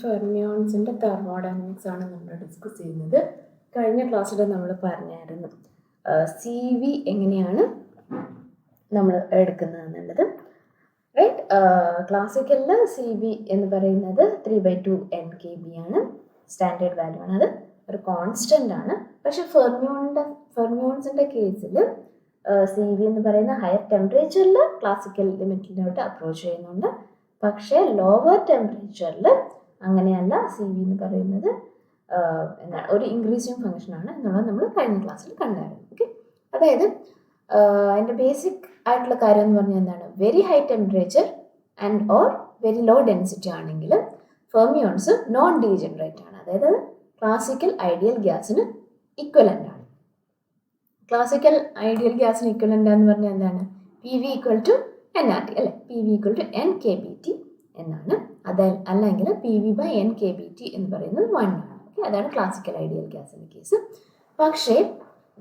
ഫെർമിയോൺസിൻ്റെ thermodynamics ആണ് നമ്മൾ discuss ചെയ്യുന്നത്. കഴിഞ്ഞ ക്ലാസ്സിൽ നമ്മൾ പറഞ്ഞായിരുന്നു സി വി എങ്ങനെയാണ് നമ്മൾ എടുക്കുന്നത് എന്നുള്ളത്. റൈറ്റ്, ക്ലാസിക്കലിൽ സി വി എന്ന് പറയുന്നത് 3/2 NkB ആണ്, സ്റ്റാൻഡേർഡ് വാല്യൂ ആണ്, അത് ഒരു കോൺസ്റ്റൻ്റ് ആണ്. പക്ഷെ ഫെർമിയോൺസിൻ്റെ കേസിൽ സി വി എന്ന് പറയുന്ന ഹയർ ടെമ്പറേച്ചറിൽ ക്ലാസിക്കൽ ലിമിറ്റിലോട്ട് അപ്രോച്ച് ചെയ്യുന്നുണ്ട്. പക്ഷേ ലോവർ ടെമ്പറേച്ചറിൽ അങ്ങനെയല്ല. സി വി എന്ന് പറയുന്നത് എന്താണ് ഒരു ഇൻക്രീസിങ് ഫംഗ്ഷനാണ് എന്നുള്ളത് നമ്മൾ കഴിഞ്ഞ ക്ലാസ്സിൽ കണ്ടായിരുന്നു. ഓക്കെ, അതായത് അതിൻ്റെ ബേസിക് ആയിട്ടുള്ള കാര്യം എന്ന് പറഞ്ഞാൽ എന്താണ്, very high temperature and or very low density ആണെങ്കിൽ ഫെർമിയോൺസ് നോൺ ഡീജനറേറ്റ് ആണ്. അതായത് ക്ലാസിക്കൽ ഐഡിയൽ ഗ്യാസിന് ഇക്വലൻ്റ് ആണ്. ക്ലാസിക്കൽ ഐഡിയൽ ഗ്യാസിന് ഇക്വലൻ്റ് എന്ന് പറഞ്ഞാൽ എന്താണ്, P V equal to NRT അല്ലേ, P V equal to NkBT എന്നാണ്. അല്ലെങ്കിൽ പി വി ബൈ NkBT എന്ന് പറയുന്നത് 1 ആണ്. ഓക്കെ, അതാണ് ക്ലാസിക്കൽ ഐഡിയൽ ഗ്യാസിൻ്റെ കേസ്. പക്ഷേ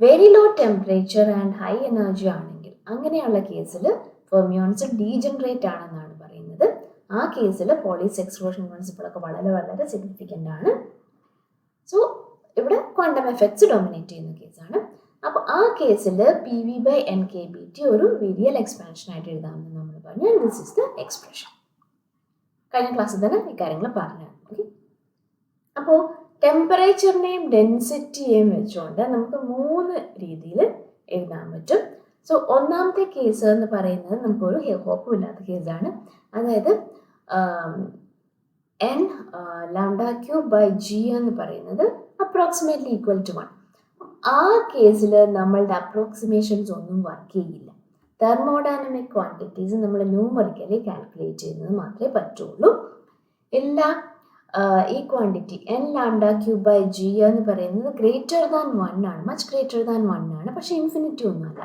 very low temperature and high energy ആണെങ്കിൽ അങ്ങനെയുള്ള കേസിൽ ഫെർമിയോൺസ് ഡീജനറേറ്റ് ആണെന്നാണ് പറയുന്നത്. ആ കേസിൽ പോളീസ് എക്സ്ക്ലൂഷൻ പ്രിൻസിപ്പിളൊക്കെ വളരെ വളരെ സിഗ്നിഫിക്കൻ്റ് ആണ്. സോ ഇവിടെ ക്വാണ്ടം എഫക്ട്സ് ഡോമിനേറ്റ് ചെയ്യുന്ന കേസാണ്. അപ്പോൾ ആ കേസിൽ പി വി ബൈ NkBT ഒരു റിയൽ എക്സ്പാൻഷൻ ആയിട്ട് എഴുതാമെന്ന് നമ്മൾ പറഞ്ഞു. This is the expression. കഴിഞ്ഞ ക്ലാസ്സിൽ തന്നെ ഈ കാര്യങ്ങൾ പറഞ്ഞു. ഓക്കെ, അപ്പോൾ ടെമ്പറേച്ചറിനെയും ഡെൻസിറ്റിയെയും വെച്ചുകൊണ്ട് നമുക്ക് 3 രീതിയിൽ എഴുതാൻ പറ്റും. സോ ഒന്നാമത്തെ കേസ് എന്ന് പറയുന്നത് നമുക്കൊരു ഹോപ്പും ഇല്ലാത്ത കേസാണ്. അതായത് n λ³ g എന്ന് പറയുന്നത് അപ്രോക്സിമേറ്റ്ലി ഈക്വൽ ടു 1. ആ കേസിൽ നമ്മളുടെ അപ്രോക്സിമേഷൻസ് ഒന്നും വർക്ക് ചെയ്യില്ല. തെർമോഡൈനമിക് ക്വാണ്ടിറ്റീസ് നമ്മൾ ന്യൂമറിക്കലി കാൽക്കുലേറ്റ് ചെയ്യുന്നത് മാത്രമേ പറ്റുള്ളൂ. എല്ലാ ഈ ക്വാണ്ടിറ്റി n λ³ എന്ന് പറയുന്നത് ഗ്രേറ്റർ ദാൻ 1 ആണ്, മച്ച് ഗ്രേറ്റർ ദാൻ 1 ആണ്, പക്ഷെ ഇൻഫിനിറ്റി ഒന്നുമല്ല.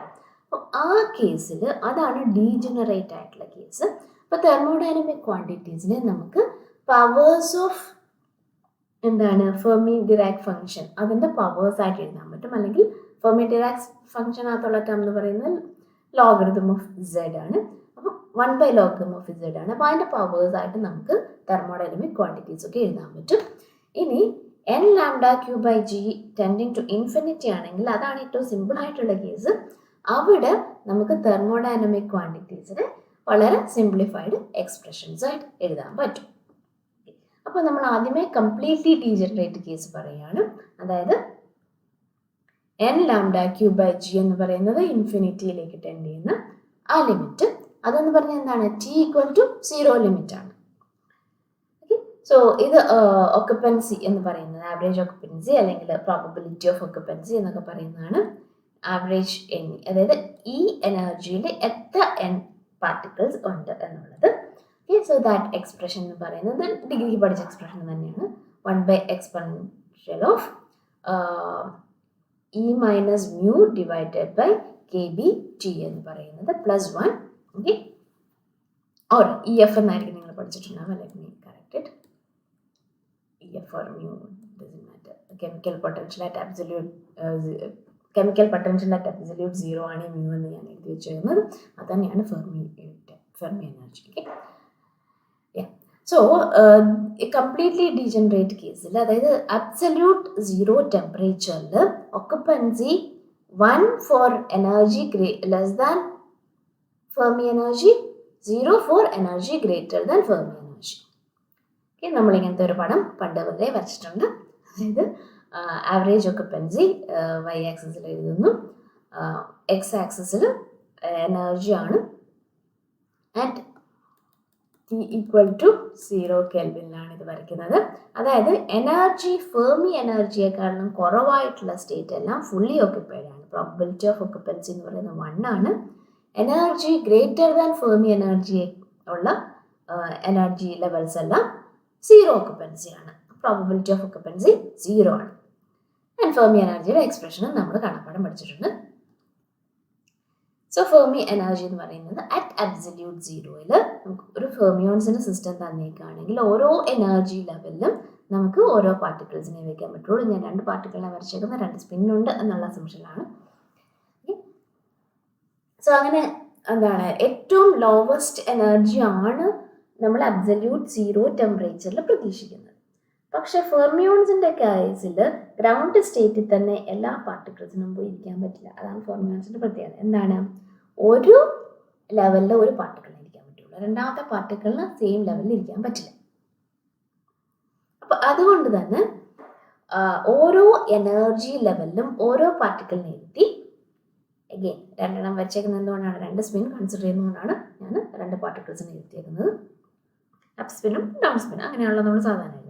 അപ്പോൾ ആ കേസിൽ അതാണ് ഡീജനറേറ്റ് ആയിട്ടുള്ള കേസ്. അപ്പോൾ തെർമോഡൈനമിക് ക്വാണ്ടിറ്റീസിനെ നമുക്ക് പവേഴ്സ് ഓഫ് എന്താണ് ഫെർമി ഡിറാക് ഫംഗ്ഷൻ അതിൻ്റെ പവേഴ്സ് ആയിട്ട് എഴുതാൻ പറ്റും. അല്ലെങ്കിൽ ഫെർമി ഡിറാക് ഫംഗ്ഷനകത്തുള്ള ടേം എന്ന് പറയുന്നത് ലോഗരിതം ഓഫ് Z ആണ്. അപ്പം 1/log ഓഫ് Z ആണ്. അപ്പോൾ അതിൻ്റെ പവേഴ്സ് ആയിട്ട് നമുക്ക് തെർമോഡൈനമിക് ക്വാണ്ടിറ്റീസ് ഒക്കെ എഴുതാൻ പറ്റും. ഇനി n λ³ ടെൻഡിങ് ടു ഇൻഫിനിറ്റി ആണെങ്കിൽ അതാണ് ഏറ്റവും സിമ്പിൾ ആയിട്ടുള്ള കേസ്. അവിടെ നമുക്ക് തെർമോഡൈനമിക് ക്വാണ്ടിറ്റീസിനെ വളരെ സിംപ്ലിഫൈഡ് എക്സ്പ്രഷൻസ് ആയിട്ട് എഴുതാൻ പറ്റും. അപ്പോൾ നമ്മൾ ആദ്യമേ കംപ്ലീറ്റ്ലി ഡീജനറേറ്റ് കേസ് പറയുകയാണ്. അതായത് n λ³ എന്ന് പറയുന്നത് ഇൻഫിനിറ്റിയിലേക്ക് ടെൻഡ് ചെയ്യുന്ന ആ ലിമിറ്റ്, അതെന്ന് പറഞ്ഞാൽ എന്താണ്, t=0 ലിമിറ്റ് ആണ്. ഓക്കെ, സോ ഇത് ഒക്കുപ്പൻസി എന്ന് പറയുന്നത് ആവറേജ് ഒക്കുപ്പൻസി അല്ലെങ്കിൽ പ്രോബബിലിറ്റി ഓഫ് ഒക്കുപ്പൻസി എന്നൊക്കെ പറയുന്നതാണ്. ആവറേജ് n, അതായത് ഈ എനർജിയിൽ എത്ര n പാർട്ടിക്കിൾസ് ഉണ്ട് എന്നുള്ളത്. സോ ദാറ്റ് എക്സ്പ്രഷൻ എന്ന് പറയുന്നത് ഡിഗ്രിക്ക് പഠിച്ച എക്സ്പ്രഷൻ തന്നെയാണ്. 1/exponential of E minus mu divided by KBT എന്ന് പറയുന്നത് +1. ഓക്കെ, ഓർ EF എന്നായിരിക്കും നിങ്ങൾ പഠിച്ചിട്ടുണ്ടാവും. Let me correct it. EF or mu doesn't matter. Chemical potential at absolute 0 ആണ് mu എന്ന് ഞാൻ എഴുതി വെച്ചിരുന്നത്. അത് തന്നെയാണ് Fermi energy. Okay, so completely degenerate കേസിൽ, അതായത് അബ്സല്യൂട്ട് 0 ടെമ്പറേച്ചറിൽ occupancy 1 for energy less than Fermi energy, 0 for energy greater than Fermi energy. Okay, നമ്മളിങ്ങനത്തെ ഒരു പടം പണ്ട് വരെ വരച്ചിട്ടുണ്ട്. അതായത് ആവറേജ് ഒക്കുപ്പൻസി y ആക്സിസിൽ എഴുതുന്നു, x ആക്സിസിൽ എനർജി ആണ്, അറ്റ് T=0 കെൽവിനിലാണ് ഇത് വരയ്ക്കുന്നത്. അതായത് എനർജി ഫെർമി എനർജിയെക്കാളും കുറവായിട്ടുള്ള സ്റ്റേറ്റ് എല്ലാം ഫുള്ളി ഓക്യുപ്പൈഡ് ആണ്. പ്രോബബിലിറ്റി ഓഫ് ഒക്കുപ്പൻസി എന്ന് പറയുന്നത് 1 ആണ്. Energy greater than Fermi energy ഉള്ള എനർജി ലെവൽസ് എല്ലാം 0 ഓക്യുപ്പൻസി ആണ്. പ്രോബബിലിറ്റി ഓഫ് ഒക്കുപ്പൻസി 0 ആണ്. ആൻഡ് ഫെർമി എനർജിയുടെ എക്സ്പ്രഷനും നമ്മൾ കാണാപ്പാഠം പഠിച്ചിട്ടുണ്ട്. സോ ഫെർമി എനർജി എന്ന് പറയുന്നത് അറ്റ് അബ്സല്യൂട്ട് 0യിൽ നമുക്ക് ഒരു ഫെർമിയോൺസിൻ്റെ സിസ്റ്റം തന്നേക്കാണെങ്കിൽ ഓരോ എനർജി ലെവലിലും നമുക്ക് ഓരോ പാർട്ടിക്കിൾസിനെ വയ്ക്കാൻ പറ്റുള്ളൂ. ഞാൻ 2 പാർട്ടിക്കിളിനെ വരച്ചേക്കുന്ന 2 സ്പിന്നുണ്ട് എന്നുള്ള അസംഷനാണ്. സോ അങ്ങനെ എന്താണ് ഏറ്റവും ലോവസ്റ്റ് എനർജി ആണ് നമ്മൾ അബ്സല്യൂട്ട് സീറോ ടെമ്പറേച്ചറിൽ പ്രതീക്ഷിക്കുന്നത്. പക്ഷെ ഫെർമിയോൺസിന്റെ കേസിൽ ഗ്രൗണ്ട് സ്റ്റേറ്റിൽ തന്നെ എല്ലാ പാർട്ടിക്കിൾസിനും പോയി ഇരിക്കാൻ പറ്റില്ല. അതാണ് ഫെർമിയോൺസിന്റെ പ്രത്യേകത. എന്താണ്? ഒരു ലെവലിൽ ഒരു പാർട്ടിക്കിളിന് ഇരിക്കാൻ പറ്റുള്ളൂ, രണ്ടാമത്തെ പാർട്ടിക്കിളിന് സെയിം ലെവലിൽ ഇരിക്കാൻ പറ്റില്ല. അപ്പൊ അതുകൊണ്ട് തന്നെ ഓരോ എനർജി ലെവലിലും ഓരോ പാർട്ടിക്കിളിനെ ഇരുത്തി, അഗെയിൻ രണ്ടെണ്ണം വെച്ചേക്കുന്നത് എന്തുകൊണ്ടാണ്? രണ്ട് സ്പിൻ കൺസിഡർ ചെയ്യുന്നതുകൊണ്ടാണ് ഞാൻ രണ്ട് പാർട്ടിക്കിൾസിനെ ഇരുത്തിയേക്കുന്നത്. അപ്പ് സ്പിനും ഡൗൺ സ്പിനും അങ്ങനെയാണല്ലോ നമ്മൾ സാധാരണ എഴുതുക.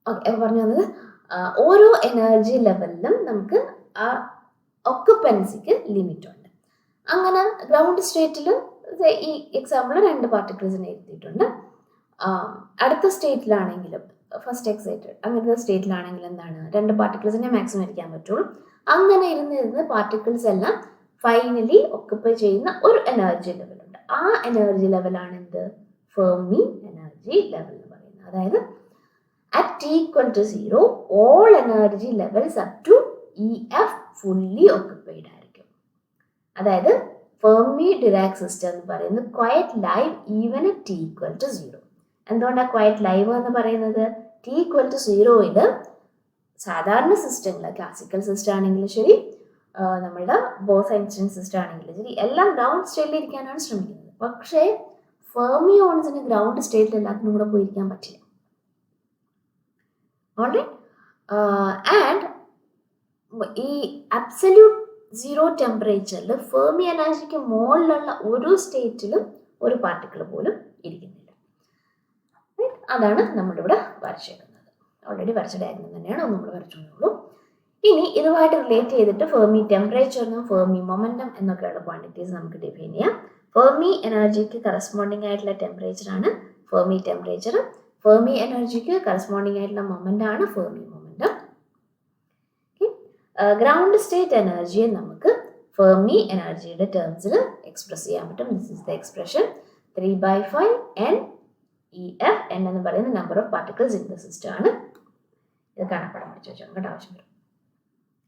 ഓക്കെ, പറഞ്ഞു വന്നത് ഓരോ എനർജി ലെവലിലും നമുക്ക് ആ ഒക്കുപ്പൻസിക്ക് ലിമിറ്റ് ഉണ്ട്. അങ്ങനെ ഗ്രൗണ്ട് സ്റ്റേറ്റിൽ ഈ എക്സാമ്പിൾ രണ്ട് പാർട്ടിക്കിൾസിനെ ഇരുത്തിയിട്ടുണ്ട്. അടുത്ത സ്റ്റേറ്റിലാണെങ്കിലും ഫസ്റ്റ് എക്സൈറ്റഡ് അങ്ങനത്തെ സ്റ്റേറ്റിലാണെങ്കിൽ എന്താണ്? രണ്ട് പാർട്ടിക്കിൾസിനെ മാക്സിമം ഇരിക്കാൻ പറ്റുള്ളൂ. അങ്ങനെ ഇരുന്ന് പാർട്ടിക്കിൾസ് എല്ലാം ഫൈനലി ഒക്കുപ്പൈ ചെയ്യുന്ന ഒരു എനർജി ലെവലുണ്ട്. ആ എനർജി ലെവലാണ് എന്ത്? ഫെർമി എനർജി ലെവൽ എന്ന് പറയുന്നത്. അതായത് at t equal to 0 all energy levels up to EF fully occupied ആയിരിക്കും. അതായത് ഫെർമി ഡിറാക് സിസ്റ്റം എന്ന് പറയുന്നത് quiet live even at t equal to 0. എന്തുകൊണ്ടാണ് ക്വയറ്റ് ലൈവ് എന്ന് പറയുന്നത്? t equal to 0യിൽ സാധാരണ സിസ്റ്റങ്ങൾ, ക്ലാസിക്കൽ സിസ്റ്റം ആണെങ്കിലും ശരി, നമ്മളുടെ ബോസ്-ഐൻസ്റ്റൈൻ സിസ്റ്റം ആണെങ്കിലും ശരി, എല്ലാം ഗ്രൗണ്ട് സ്റ്റേറ്റിൽ ഇരിക്കാനാണ് ശ്രമിക്കുന്നത്. പക്ഷേ ഫെർമിയോൺസിന് ഗ്രൗണ്ട് സ്റ്റേറ്റിൽ എല്ലാത്തിനും കൂടെ പോയിരിക്കാൻ പറ്റില്ല. ആൻഡ് ഈ അബ്സല്യൂട്ട് സീറോ ടെമ്പറേച്ചറിൽ ഫെർമി എനർജിക്ക് മുകളിലുള്ള ഒരു സ്റ്റേറ്റിലും ഒരു പാർട്ടിക്കിൾ പോലും ഇരിക്കുന്നില്ല. അതാണ് നമ്മളിവിടെ വരച്ചേക്കുന്നത്. ഓൾറെഡി വരച്ച ഡയഗ്രം തന്നെയാണ് നമ്മൾ വരച്ചോളൂ. ഇനി ഇതുമായിട്ട് റിലേറ്റ് ചെയ്തിട്ട് ഫെർമി ടെമ്പറേച്ചറിനും ഫെർമി മൊമെന്റം എന്നൊക്കെയുള്ള ക്വാണ്ടിറ്റീസ് നമുക്ക് ഡിഫൈൻ ചെയ്യാം. ഫെർമി എനർജിക്ക് കറസ്പോണ്ടിങ് ആയിട്ടുള്ള ടെമ്പറേച്ചറാണ് ഫെർമി ടെമ്പറേച്ചർ. ഫെർമി എനർജിക്ക് കറസ്പോണ്ടിങ് ആയിട്ടുള്ള മൊമെന്റ് ആണ് ഫെർമി മൊമെന്റം. ഗ്രൗണ്ട് സ്റ്റേറ്റ് എനർജിയെ നമുക്ക് ഫെർമി എനർജിയുടെ ടേംസിൽ എക്സ്പ്രസ് ചെയ്യാൻ പറ്റും. This is the expression 3/5 NEF. N എന്ന് പറയുന്ന number of particles in the system ആണ്. ഇത് കാണപ്പെടാൻ പഠിച്ചു വെച്ചാൽ ആവശ്യം വരും.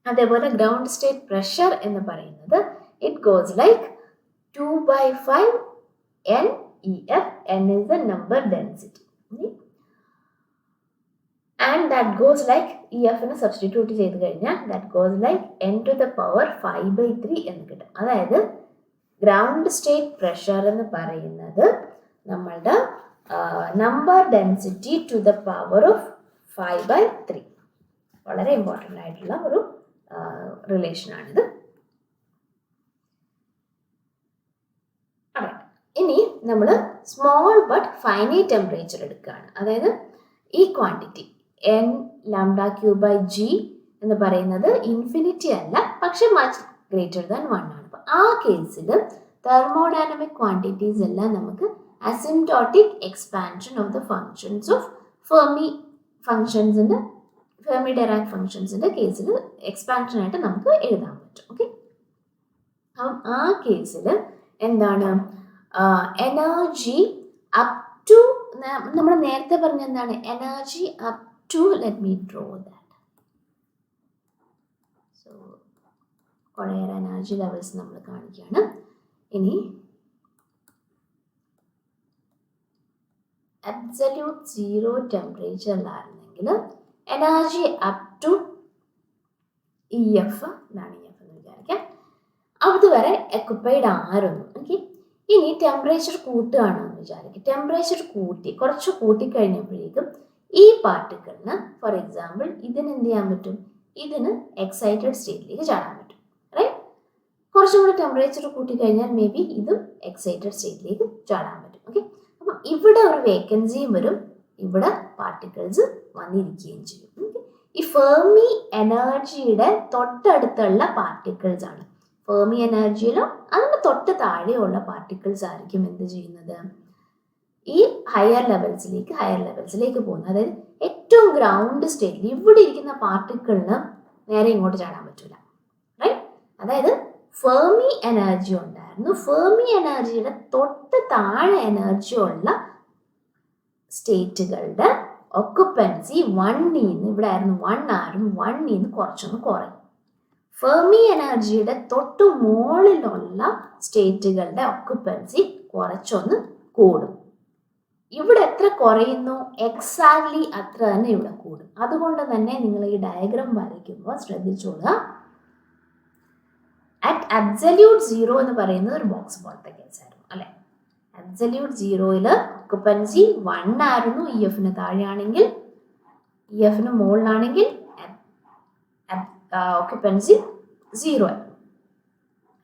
അതേപോലെ ഗ്രൗണ്ട് സ്റ്റേറ്റ് പ്രഷർ എന്ന് പറയുന്നത് it goes like 2/5 NEF. N is the number density. And that goes like EF നെ സബ്സ്റ്റിറ്റ്യൂട്ട് ചെയ്ത് കഴിഞ്ഞാൽ that goes like n to the power 5/3 എന്ന് കിട്ടും. അതായത് ഗ്രൗണ്ട് സ്റ്റേറ്റ് പ്രഷർ എന്ന് പറയുന്നത് നമ്മളുടെ number density to the power of 5/3. വളരെ ഇമ്പോർട്ടൻ്റ് ആയിട്ടുള്ള ഒരു റിലേഷനാണിത്. ഇനി നമ്മൾ സ്മോൾ ബട്ട് ഫൈനൈറ്റ് ടെമ്പറേച്ചർ എടുക്കുകയാണ്. അതായത് ഈ ക്വാണ്ടിറ്റി n λ/g എന്ന് പറയുന്നത് ഇൻഫിനിറ്റി അല്ല, പക്ഷെ മച്ച് ഗ്രേറ്റർ ദാൻ 1 ആണ്. അപ്പം ആ കേസിൽ തെർമോഡൈനമിക് ക്വാണ്ടിറ്റീസ് എല്ലാം നമുക്ക് asymptotic expansion of the functions of Fermi Dirac ഫങ്ഷൻസിൻ്റെ കേസിൽ എക്സ്പാൻഷനായിട്ട് നമുക്ക് എഴുതാൻ പറ്റും. ഓക്കെ, അപ്പം ആ കേസിൽ എന്താണ് എനർജി അപ് ടു, നമ്മൾ നേരത്തെ പറഞ്ഞ എന്താണ് energy up to, let me draw that. So കുറേ എനർജി ലെവൽസ് നമ്മൾ കാണിക്കുകയാണ്. ഇനി അബ്സല്യൂട്ട് സീറോ ടെമ്പറേച്ചറിലായിരുന്നെങ്കിൽ എനർജി അപ് ടു EF, ഇതാണ് EF എന്ന് വിചാരിക്കാം, അതുവരെ ഒക്കുപ്പൈഡ് ആയിരുന്നു. ഓക്കെ, ഇനി ടെമ്പറേച്ചർ കൂട്ടുകയാണെന്ന് വിചാരിക്കും. ടെമ്പറേച്ചർ കുറച്ച് കൂട്ടിക്കഴിഞ്ഞപ്പോഴേക്കും ഈ പാർട്ടിക്കിളിന്, ഫോർ എക്സാമ്പിൾ ഇതിന് എന്ത് ചെയ്യാൻ പറ്റും? ഇതിന് എക്സൈറ്റഡ് സ്റ്റേറ്റിലേക്ക് ചാടാൻ പറ്റും. റൈറ്റ്, കുറച്ചും കൂടി ടെമ്പറേച്ചർ കൂട്ടിക്കഴിഞ്ഞാൽ മേ ബി ഇതും എക്സൈറ്റഡ് സ്റ്റേറ്റിലേക്ക് ചാടാൻ പറ്റും. ഓക്കെ, അപ്പം ഇവിടെ ഒരു വേക്കൻസിയും വരും, ഇവിടെ പാർട്ടിക്കിൾസ് വന്നിരിക്കുകയും ചെയ്യും. ഈ ഫെർമി എനർജിയുടെ തൊട്ടടുത്തുള്ള പാർട്ടിക്കിൾസ് ആണ്. ഫെർമി എനർജിയിലോ അതിന് തൊട്ട് താഴെയുള്ള പാർട്ടിക്കിൾസ് ആയിരിക്കും എന്ത് ചെയ്യുന്നത്? ഈ ഹയർ ലെവൽസിലേക്ക് പോകുന്നത്. അതായത് ഏറ്റവും ഗ്രൗണ്ട് സ്റ്റേറ്റിൽ ഇവിടെ ഇരിക്കുന്ന പാർട്ടിക്കിളിന് നേരെ ഇങ്ങോട്ട് ചാടാൻ പറ്റില്ല. റൈറ്റ്, അതായത് ഫെർമി എനർജി ഉണ്ടായിരുന്നു, ഫെർമി എനർജിയുടെ തൊട്ട് താഴെ എനർജി ഉള്ള സ്റ്റേറ്റുകളുടെ ഒക്കുപ്പൻസി 1 ഇവിടെ ആയിരുന്നു 1 ആരും 1 കുറച്ചൊന്ന് കുറയും. ഫെർമി എനർജിയുടെ തൊട്ട് മുകളിലുള്ള സ്റ്റേറ്റുകളുടെ ഒക്കുപ്പൻസി കുറച്ചൊന്ന് കൂടും. ഇവിടെ എത്ര കുറയുന്നു എക്സാക്ട്ലി അത്ര തന്നെ ഇവിടെ കൂടും. അതുകൊണ്ട് തന്നെ നിങ്ങൾ ഈ ഡയഗ്രാം വരയ്ക്കുമ്പോൾ ശ്രദ്ധിച്ചോളുക. അറ്റ് അബ്സല്യൂട്ട് സീറോ എന്ന് പറയുന്നത് ഒരു ബോക്സ് പോലത്തെ കേസായിരുന്നു അല്ലെ. അബ്സല്യൂട്ട് സീറോയിൽ ഒക്കുപ്പൻസി 1 ആയിരുന്നു. ഇ എഫിന് താഴെയാണെങ്കിൽ, ഇ എഫിന് മുകളിലാണെങ്കിൽ ഒക്കുപ്പൻസി 0 ആയിരുന്നു.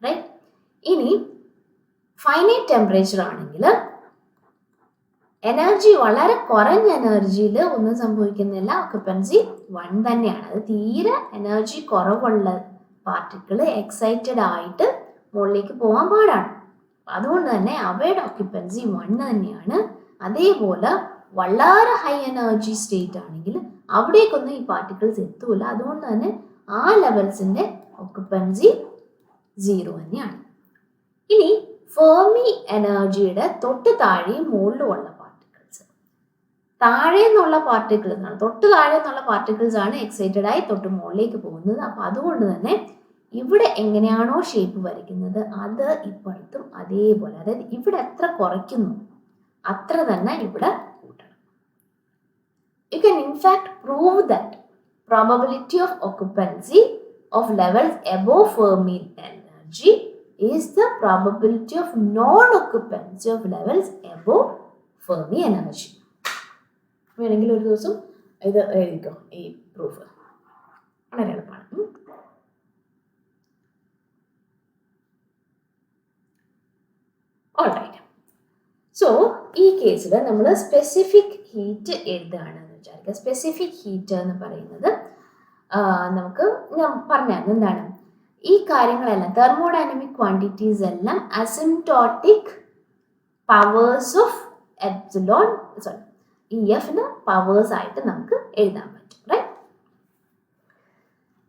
റൈറ്റ്. ഇനി ഫൈനൈറ്റ് ടെമ്പറേച്ചർ ആണെങ്കിൽ എനർജി വളരെ കുറഞ്ഞ എനർജിയിൽ ഒന്നും സംഭവിക്കുന്നില്ല, ഒക്കുപ്പൻസി 1 തന്നെയാണ്. അത് തീരെ എനർജി കുറവുള്ള പാർട്ടിക്കിൾ എക്സൈറ്റഡ് ആയിട്ട് മുകളിലേക്ക് പോകാൻ പാടാണ്. അതുകൊണ്ട് തന്നെ അവയുടെ ഒക്യുപ്പൻസി 1 തന്നെയാണ്. അതേപോലെ വളരെ ഹൈ എനർജി സ്റ്റേറ്റ് ആണെങ്കിൽ അവിടേക്കൊന്നും ഈ പാർട്ടിക്കിൾസ് എത്തൂല. അതുകൊണ്ട് തന്നെ ആ ലെവൽസിന്റെ ഒക്യുപ്പൻസി 0 തന്നെയാണ്. ഇനി ഫെർമി എനർജിയുടെ തൊട്ട് താഴെയും മുകളിലുമുള്ള പാർട്ടിക്കിൾസ്, താഴെ നിന്നുള്ള പാർട്ടിക്കിൾസ് ആണ്, തൊട്ട് താഴെ നിന്നുള്ള പാർട്ടിക്കിൾസ് ആണ് എക്സൈറ്റഡ് ആയി തൊട്ട് മുകളിലേക്ക് പോകുന്നത്. അപ്പൊ അതുകൊണ്ട് തന്നെ ഇവിടെ എങ്ങനെയാണോ ഷേപ്പ് വരയ്ക്കുന്നത് അത് ഇപ്പോഴത്തും അതേപോലെ, അതായത് ഇവിടെ എത്ര കുറയ്ക്കുന്നു അത്ര തന്നെ ഇവിടെ കൂട്ടണം. You can in fact prove that probability of occupancy of levels above Fermi energy is the probability of non-occupancy of levels above Fermi energy. വേണമെങ്കിൽ ഒരു ദിവസം ഇത് എഴുതിക്കോ, ഈ പ്രൂഫ് വളരെ എളുപ്പമാണ്. ഓൾറൈറ്റ്. സോ ഈ കേസിൽ നമ്മൾ സ്പെസിഫിക് ഹീറ്റ് എഴുതുകയാണെന്ന് വിചാരിക്കുക. സ്പെസിഫിക് ഹീറ്റ് എന്ന് പറയുന്നത് നമുക്ക് ഞാൻ പറഞ്ഞാൽ എന്താണ്, ഈ കാര്യങ്ങളെല്ലാം തെർമോഡൈനമിക് ക്വാണ്ടിറ്റീസ് എല്ലാം asymptotic powers of epsilon E എഫിന് പവേഴ്സ് ആയിട്ട് നമുക്ക് എഴുതാൻ പറ്റും. റൈറ്റ്.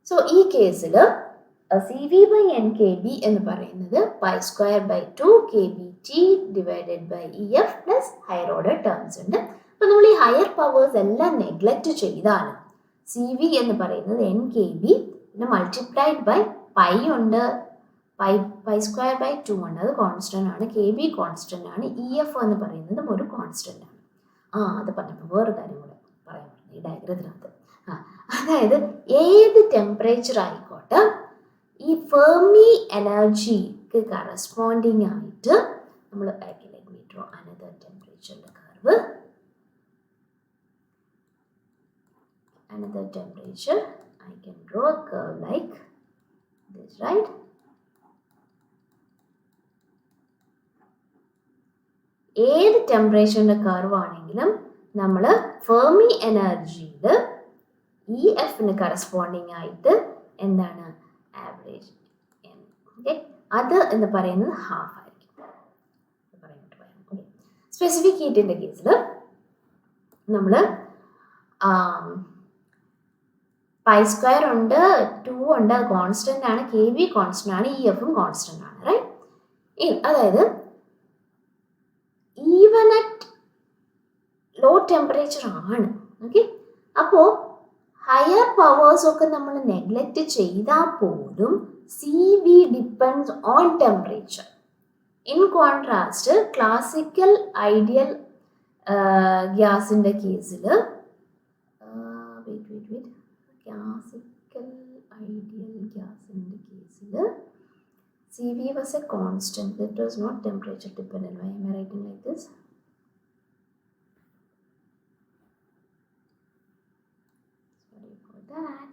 സോ ഈ കേസിൽ CV by NKB എന്ന് പറയുന്നത് π²/2 kBT divided by EF plus higher order terms ഉണ്ട്. അപ്പോൾ നമ്മൾ ഈ ഹയർ പവേഴ്സ് എല്ലാം നെഗ്ലക്റ്റ് ചെയ്താണ് CV എന്ന് പറയുന്നത് NKB പിന്നെ മൾട്ടിപ്ലൈഡ് ബൈ പൈ ഉണ്ട്, π²/2 ഉണ്ട്, അത് കോൺസ്റ്റന്റ് ആണ്. KB കോൺസ്റ്റന്റ് ആണ്. EF എന്ന് പറയുന്നതും ഒരു കോൺസ്റ്റന്റ് ആണ്. അത് പറഞ്ഞപ്പോൾ വേറെ കാര്യം കൂടെ പറയാൻ ഈ ഡയഗ്രത്തിനകത്ത്. അതായത് ഏത് ടെമ്പറേച്ചർ ആയിക്കോട്ടെ ഈ ഫെർമി എനർജിക്ക് കറസ്പോണ്ടിങ് ആയിട്ട് നമ്മൾ അനദർ ടെമ്പറേച്ചറിന്റെ curve, another temperature I can draw a curve like this, right? ഏത് ടെമ്പറേച്ചറിന്റെ കർവ് ആണെങ്കിലും നമ്മൾ ഫെർമി എനർജിയിൽ EFന് കറസ്പോണ്ടിങ് ആയിട്ട് എന്താണ് ആവറേജ്, അത് എന്ന് പറയുന്നത് ഹാഫ് ആയിരിക്കും. സ്പെസിഫിക് ഹീറ്റിന്റെ കേസിൽ നമ്മൾ π² ഉണ്ട്, 2 ഉണ്ട്, അത് കോൺസ്റ്റന്റ് ആണ്. KB കോൺസ്റ്റന്റ് ആണ്, EFും കോൺസ്റ്റന്റ് ആണ്. റൈറ്റ്. അതായത് ഈവൻ അറ്റ് ലോ ടെമ്പറേച്ചർ ആണ്. ഓക്കെ. അപ്പോൾ ഹയർ പവേഴ്സ് ഒക്കെ നമ്മൾ നെഗ്ലക്റ്റ് ചെയ്താൽ പോലും CV depends on temperature. In contrast classical ideal ഗ്യാസിൻ്റെ കേസിൽ ക്ലാസിക്കൽ ഐഡിയൽ ഗ്യാസിൻ്റെ കേസിൽ CV was a constant. It was not temperature dependent. Why am I writing like this? Sorry for that.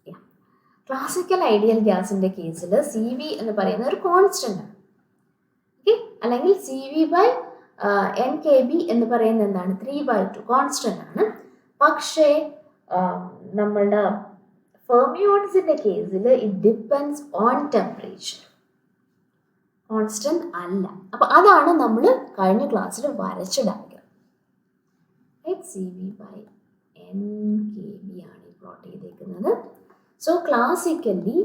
Yeah. Classical ideal gas in the case, CV എന്ന് പറയുന്ന ഒരു constant ആണ്. Okay. അല്ലെങ്കിൽ CV by NKB എന്ന് പറയുന്നത് എന്താണ്, 3/2 constant ആണ്. പക്ഷേ നമ്മളുടെ ഫെർമിയോൺസിന്റെ കേസിൽ it depends on temperature, constant അല്ല. അപ്പൊ അതാണ് നമ്മൾ കഴിഞ്ഞ ക്ലാസ്സിൽ വരച്ച ഡയഗ്രാം. CV/NKB ആണ് പ്ലോട്ട് ചെയ്തേക്കുന്നത്. സോ ക്ലാസിക്കലി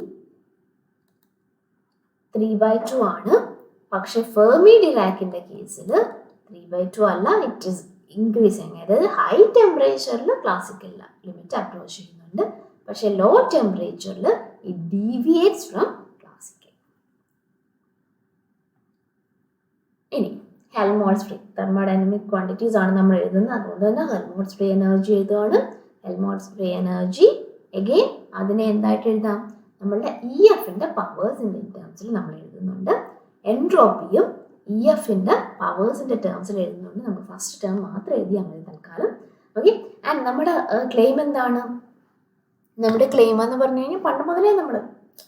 3/2 ആണ്. പക്ഷെ ഫെർമി ഡിറാക്കിന്റെ കേസിൽ 3/2 അല്ല, ഇറ്റ് ഈസ് ഇൻക്രീസിങ്. അതായത് ഹൈ ടെമ്പറേച്ചറിൽ ക്ലാസിക്കൽ ലിമിറ്റ് അപ്രോച്ച് ചെയ്യുന്നുണ്ട്, പക്ഷെ ലോ ടെമ്പറേച്ചറിൽ ഇറ്റ് ഡീവിയേറ്റ്സ് ഫ്രം ക്ലാസിക്കൽ. ഇനി ഹെൽമോൾട്ട്സ് ഫ്രീ തെർമോഡൈനാമിക് ക്വാണ്ടിറ്റീസ് ആണ് നമ്മൾ എഴുതുന്നത്. അതുകൊണ്ട് തന്നെ ഹെൽമോൾട്ട്സ് ഫ്രീ എനർജി എഴുതുകയാണ്. ഹെൽമോൾട്ട്സ് ഫ്രീ എനർജി എഗെയിൻ അതിനെ എന്തായിട്ട് എഴുതാം? നമ്മളുടെ EFന്റെ പവേഴ്സിൻ്റെ ടേംസിൽ നമ്മൾ എഴുതുന്നുണ്ട്. എൻട്രോപ്പിയും EFന്റെ പവേഴ്സിൻ്റെ ടേംസിൽ എഴുതുന്നുണ്ട്. നമ്മൾ ഫസ്റ്റ് ടേം മാത്രം എഴുതിയാൽ മതി തൽക്കാലം. ഓക്കെ. ആൻഡ് നമ്മുടെ ക്ലെയിം എന്താണ്? നമ്മുടെ ക്ലെയിം എന്ന് പറഞ്ഞു കഴിഞ്ഞാൽ പണ്ട് മുതലേ നമ്മൾ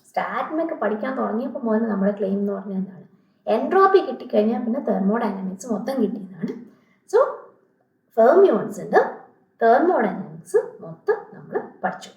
സ്റ്റാറ്റിനൊക്കെ പഠിക്കാൻ തുടങ്ങിയപ്പോൾ മുതൽ നമ്മുടെ ക്ലെയിം എന്ന് പറഞ്ഞാൽ എന്താണ്? എൻട്രോപ്പി കിട്ടിക്കഴിഞ്ഞാൽ പിന്നെ തെർമോഡൈനാമിക്സ് മൊത്തം കിട്ടിയതാണ്. സോ ഫെർമിയോൺസിൻ്റെ തെർമോഡൈനാമിക്സ് മൊത്തം നമ്മൾ പഠിച്ചു.